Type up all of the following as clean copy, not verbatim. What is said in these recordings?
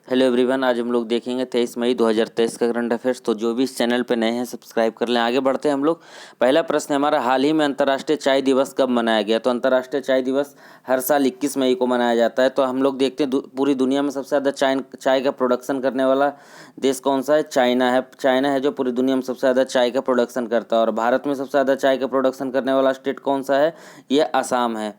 Hello everyone, आज हम लोग देखेंगे 23 मई 2023 का करंट अफेयर्स। तो जो भी इस चैनल पे नए हैं सब्सक्राइब कर लें। आगे बढ़ते हैं हम लोग। पहला प्रश्न हमारा, हाल ही में अंतर्राष्ट्रीय चाय दिवस कब मनाया गया? तो अंतर्राष्ट्रीय चाय दिवस हर साल 21 मई को मनाया जाता है। तो हम लोग देखते हैं पूरी दुनिया में सबसे ज़्यादा चाय का प्रोडक्शन करने वाला देश कौन सा है? चाइना है। चाइना है जो पूरी दुनिया में सबसे ज़्यादा चाय का प्रोडक्शन करता है। और भारत में सबसे ज़्यादा चाय का प्रोडक्शन करने वाला स्टेट कौन सा है? ये आसाम है।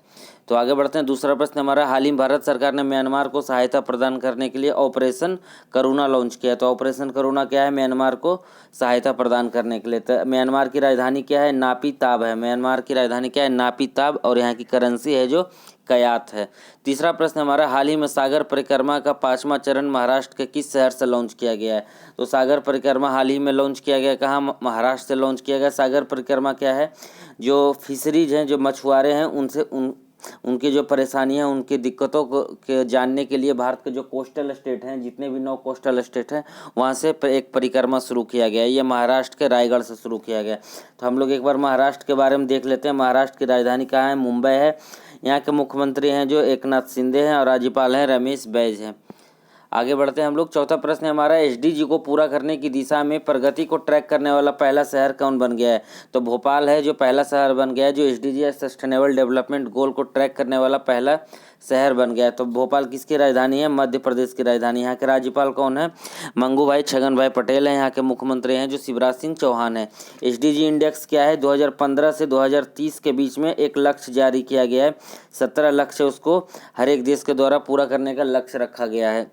तो आगे बढ़ते हैं। दूसरा प्रश्न हमारा, हाल ही में भारत सरकार ने म्यांमार को सहायता प्रदान करने के लिए ऑपरेशन करुणा लॉन्च किया। तो ऑपरेशन करुणा क्या है? म्यांमार को सहायता प्रदान करने के लिए। तो म्यांमार की राजधानी क्या है? नापी-ताब है। म्यांमार की राजधानी क्या है? नापी-ताब। और यहाँ की करेंसी है जो कयात है। तीसरा प्रश्न हमारा, हाल ही में सागर परिक्रमा का 5वां चरण महाराष्ट्र के किस शहर से लॉन्च किया गया है? तो सागर परिक्रमा हाल ही में लॉन्च किया गया। कहाँ? महाराष्ट्र से लॉन्च किया गया। सागर परिक्रमा क्या है? जो फिशरीज हैं, जो मछुआरे हैं, उनकी जो परेशानियां, उनकी दिक्कतों को के जानने के लिए भारत के जो कोस्टल स्टेट हैं, जितने भी 9 कोस्टल स्टेट हैं, वहाँ से एक परिक्रमा शुरू किया गया है। ये महाराष्ट्र के रायगढ़ से शुरू किया गया। तो हम लोग एक बार महाराष्ट्र के बारे में देख लेते हैं। महाराष्ट्र की राजधानी कहाँ है? मुंबई है। यहाँ के मुख्यमंत्री हैं जो एकनाथ शिंदे हैं और राज्यपाल हैं रमेश बैस हैं। आगे बढ़ते हैं हम लोग। चौथा प्रश्न है हमारा, एसडीजी को पूरा करने की दिशा में प्रगति को ट्रैक करने वाला पहला शहर कौन बन गया है? तो भोपाल है जो पहला शहर बन गया है जो एसडीजी सस्टेनेबल डेवलपमेंट गोल को ट्रैक करने वाला पहला शहर बन गया है। तो भोपाल किसकी राजधानी है? मध्य प्रदेश की राजधानी। यहाँ के राज्यपाल कौन है? मंगू भाई छगन भाई पटेल हैं। यहाँ के मुख्यमंत्री हैं जो शिवराज सिंह चौहान है। एसडीजी इंडेक्स क्या है? 2015 से 2030 के बीच में एक लक्ष्य जारी किया गया है। 17 लक्ष्य उसको हर एक देश के द्वारा पूरा करने का लक्ष्य रखा गया है।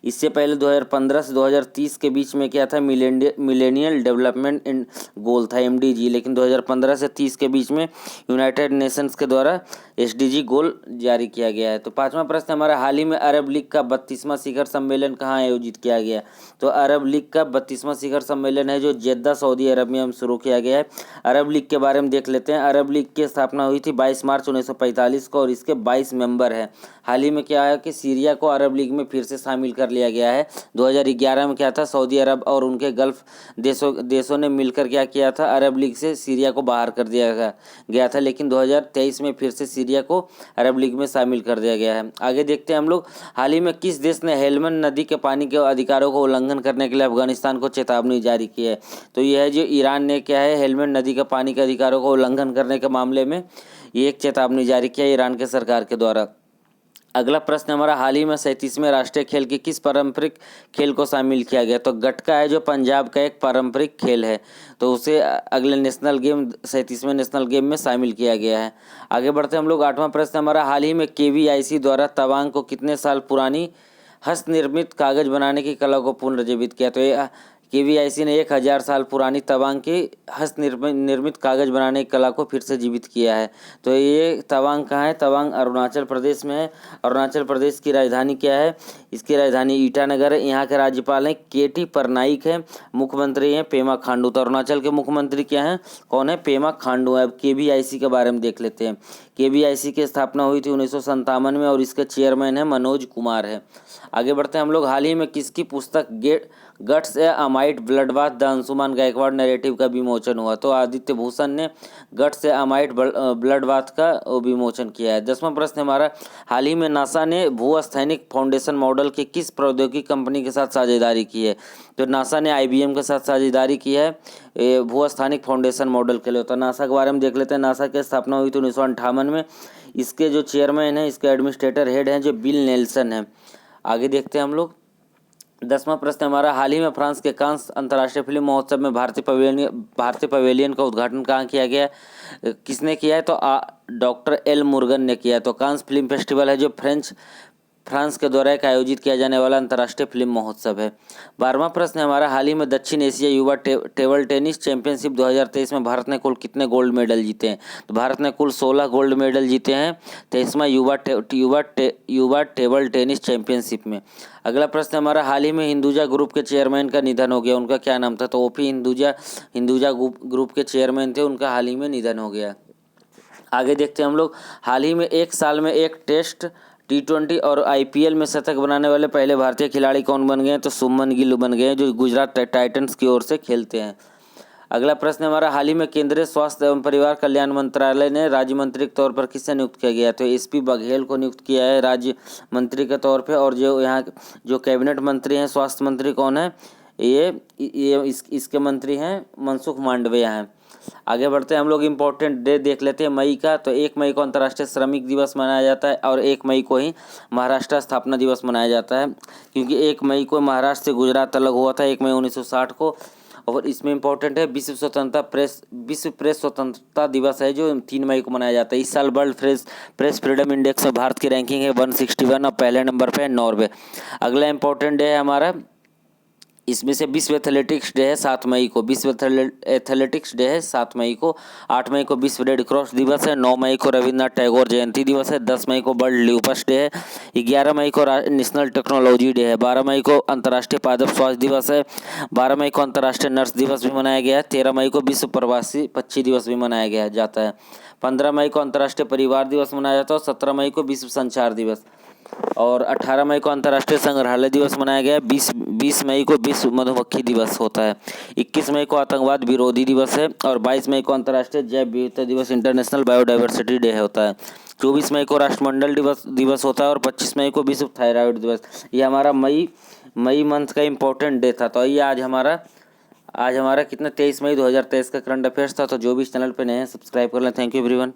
इससे पहले 2015 से 2030 के बीच में क्या था? मिलेनियल डेवलपमेंट गोल था, एमडीजी। लेकिन 2015 से 30 के बीच में यूनाइटेड नेशंस के द्वारा एसडीजी गोल जारी किया गया है। तो पांचवा प्रश्न हमारा, हाल ही में अरब लीग का 32वां शिखर सम्मेलन कहाँ आयोजित किया गया? तो अरब लीग का 32वां शिखर सम्मेलन है जो जेद्दा सऊदी अरब में शुरू किया गया है। अरब लीग के बारे में देख लेते हैं। अरब लीग की स्थापना हुई थी 22 मार्च 1945 को और इसके 22 मेंबर हैं। हाल ही में क्या है कि सीरिया को अरब लीग में फिर से शामिल कर लिया गया है। 2011 में क्या था? सऊदी अरब और उनके गल्फ देशों ने मिलकर क्या किया था? अरब लीग से सीरिया को बाहर कर दिया गया था। लेकिन 2023 में फिर से सीरिया को अरब लीग में शामिल कर दिया गया है। आगे देखते हैं हम लोग। हाल ही में किस देश ने हेलमंद नदी के पानी के अधिकारों को उल्लंघन करने के लिए अफगानिस्तान को चेतावनी जारी की है? तो यह है जो ईरान ने क्या है, हेलमंद नदी का पानी के अधिकारों को उल्लंघन करने के मामले में ये एक चेतावनी जारी किया ईरान के सरकार के द्वारा। अगला प्रश्न हमारा, हाल ही में 37वें राष्ट्रीय खेल के किस पारंपरिक खेल को शामिल किया गया? तो गटका है जो पंजाब का एक पारंपरिक खेल है। तो उसे अगले नेशनल गेम 37वें नेशनल गेम में शामिल किया गया है। आगे बढ़ते हम लोग। आठवां प्रश्न हमारा, हाल ही में केवीआईसी द्वारा तवांग को कितने साल पुरानी हस्तनिर्मित कागज बनाने की कला को पुनर्जीवित किया? तो ये केवीआईसी ने 1000 साल पुरानी तवांग की हस्तनिर्मित कागज बनाने की कला को फिर से जीवित किया है। तो ये तवांग कहाँ है? तवांग अरुणाचल प्रदेश में है। अरुणाचल प्रदेश की राजधानी क्या है? इसकी राजधानी ईटानगर है। यहाँ के राज्यपाल हैं केटी परनाइक है। मुख्यमंत्री हैं पेमा खांडू। तो अरुणाचल के मुख्यमंत्री क्या हैं? कौन है? पेमा खांडू है। अब केवीआईसी के बारे में देख लेते हैं। केवीआईसी की स्थापना हुई थी 1957 में और इसके चेयरमैन है मनोज कुमार है। आगे बढ़ते हैं हम लोग। हाल ही में किसकी पुस्तक guts amidst bloodbath the Anshuman Gaekwad narrative का विमोचन हुआ? तो आदित्य भूषण ने गट्स ए अमाइट ब्लडबाथ का विमोचन किया है। 10वां प्रश्न हमारा, हाल ही में नासा ने भूस्थैनिक फाउंडेशन मॉडल के किस प्रौद्योगिकी कंपनी के साथ साझेदारी की है? तो नासा ने आईबीएम के साथ साझेदारी की है भूस्थानिक फाउंडेशन मॉडल के लिए। तो नासा के बारे में देख लेते हैं। नासा की स्थापना हुई थी 1958 में। इसके जो चेयरमैन हैं, इसके एडमिनिस्ट्रेटर हेड हैं जो बिल नेल्सन हैं। आगे देखते हैं हम लोग। 10वां प्रश्न हमारा, हाल ही में फ्रांस के कांस अंतर्राष्ट्रीय फिल्म महोत्सव में भारतीय पवेलियन का उद्घाटन कहाँ किया गया? किसने किया है? तो डॉक्टर एल मुर्गन ने किया है। तो कांस फिल्म फेस्टिवल है जो फ्रांस के द्वारा एक आयोजित किया जाने वाला अंतर्राष्ट्रीय फिल्म महोत्सव है। 12वां प्रश्न हमारा, हाल ही में दक्षिण एशिया युवा टेबल टेनिस चैंपियनशिप 2023 में भारत ने कुल कितने गोल्ड मेडल जीते हैं? तो भारत ने कुल 16 गोल्ड मेडल जीते हैं 23वां युवा टेबल टेनिस चैंपियनशिप में। अगला प्रश्न हमारा, हाल ही में हिंदुजा ग्रुप के चेयरमैन का निधन हो गया, उनका क्या नाम था? तो ओपी हिंदुजा ग्रुप के चेयरमैन थे, उनका हाल ही में निधन हो गया। आगे देखते हैं हम लोग। हाल ही में एक साल में एक टेस्ट, T20 और आईपीएल में शतक बनाने वाले पहले भारतीय खिलाड़ी कौन बन गए हैं? तो शुभमन गिल बन गए हैं जो गुजरात टाइटंस की ओर से खेलते हैं। अगला प्रश्न हमारा, हाल ही में केंद्रीय स्वास्थ्य एवं परिवार कल्याण मंत्रालय ने राज्य मंत्री के तौर पर किसे नियुक्त किया गया? तो एसपी बघेल को नियुक्त किया है राज्य मंत्री के तौर पे। और जो यहाँ जो कैबिनेट मंत्री हैं, स्वास्थ्य मंत्री कौन है? इसके मंत्री हैं मनसुख मांडविया हैं। आगे बढ़ते हैं हम लोग, इम्पोर्टेंट डे देख लेते हैं मई का। तो 1 मई को अंतर्राष्ट्रीय श्रमिक दिवस मनाया जाता है और 1 मई को ही महाराष्ट्र स्थापना दिवस मनाया जाता है, क्योंकि 1 मई को महाराष्ट्र से गुजरात अलग हुआ था 1 मई 1960 को। और इसमें इम्पोर्टेंट है विश्व प्रेस स्वतंत्रता दिवस है जो 3 मई को मनाया जाता है। इस साल वर्ल्ड प्रेस फ्रीडम इंडेक्स में भारत की रैंकिंग है 161 और पहले नंबर पे है नॉर्वे। अगला इम्पोर्टेंट डे है हमारा, इसमें से विश्व एथलेटिक्स डे है 7 मई को। विश्व एथलेटिक्स डे है 7 मई को। 8 मई को विश्व रेड क्रॉस दिवस है। 9 मई को रविन्द्रनाथ टैगोर जयंती दिवस है। 10 मई को वर्ल्ड ल्यूपस डे है। 11 मई को नेशनल टेक्नोलॉजी डे है। 12 मई को अंतर्राष्ट्रीय पादप स्वास्थ्य दिवस है। 12 मई को अंतर्राष्ट्रीय नर्स दिवस भी मनाया गया है। 13 मई को विश्व प्रवासी पक्षी दिवस भी मनाया जाता है। 15 मई को अंतर्राष्ट्रीय परिवार दिवस मनाया जाता है। 17 मई को विश्व संचार दिवस। और 18 मई को अंतर्राष्ट्रीय संग्रहालय दिवस मनाया गया है। 20 मई को विश्व मधुमक्खी दिवस होता है। 21 मई को आतंकवाद विरोधी दिवस है। और 22 मई को अंतर्राष्ट्रीय जैव विविधता दिवस इंटरनेशनल बायोडाइवर्सिटी डे होता है। 24 मई को राष्ट्रमंडल दिवस होता है। और 25 मई को विश्व थायराइड दिवस। ये हमारा मई मंथ का इम्पोर्टेंट डे था। तो ये आज हमारा कितना 23 मई 2023 का करंट अफेयर्स था। तो जो भी इस चैनल पर नए हैं सब्सक्राइब कर लें। Thank you everyone.